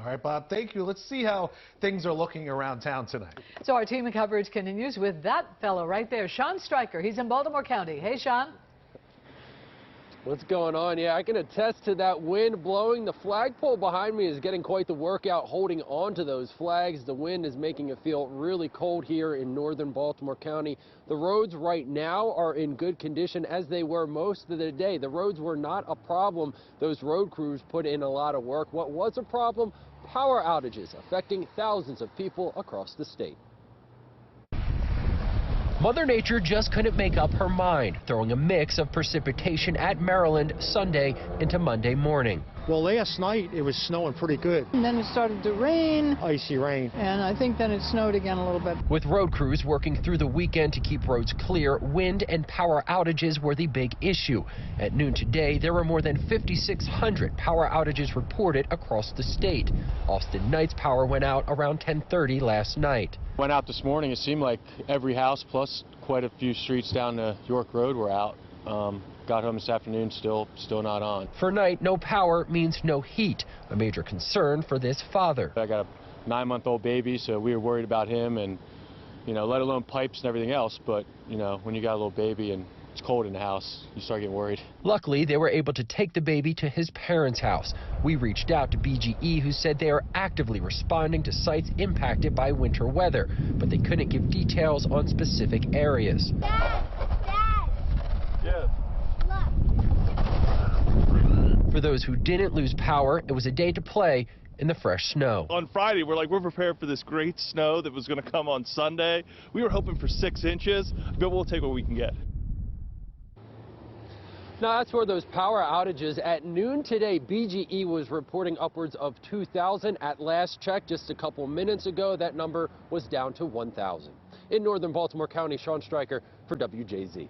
All right, Bob, thank you. Let's see how things are looking around town tonight. So our team of coverage continues with that fellow right there, Sean Stryker. He's in Baltimore County. Hey, Sean. What's going on? Yeah, I can attest to that wind blowing. The flagpole behind me is getting quite the workout holding on to those flags. The wind is making it feel really cold here in northern Baltimore County. The roads right now are in good condition as they were most of the day. The roads were not a problem. Those road crews put in a lot of work. What was a problem? Power outages affecting thousands of people across the state. Mother Nature just couldn't make up her mind, throwing a mix of precipitation at Maryland Sunday into Monday morning. Well, last night it was snowing pretty good. And then it started to rain. Icy rain. And I think then it snowed again a little bit. With road crews working through the weekend to keep roads clear, wind and power outages were the big issue. At noon today, there were more than 5,600 power outages reported across the state. Austin Knight's power went out around 10:30 last night. Went out this morning, it seemed like every house plus quite a few streets down the York Road were out. Got home this afternoon, still not on. For Knight, no power means no heat, a major concern for this father. I got a 9-month-old baby, so we were worried about him and, let alone pipes and everything else. But, when you got a little baby and it's cold in the house, you start getting worried. Luckily, they were able to take the baby to his parents' house. We reached out to BGE, who said they are actively responding to sites impacted by winter weather, but they couldn't give details on specific areas. Dad! Yeah. For those who didn't lose power, it was a day to play in the fresh snow. On Friday, we're prepared for this great snow that was going to come on Sunday. We were hoping for 6 inches, but we'll take what we can get. Now, that's for those power outages. At noon today, BGE was reporting upwards of 2,000. At last check, just a couple minutes ago, that number was down to 1,000. In northern Baltimore County, Sean Stryker for WJZ.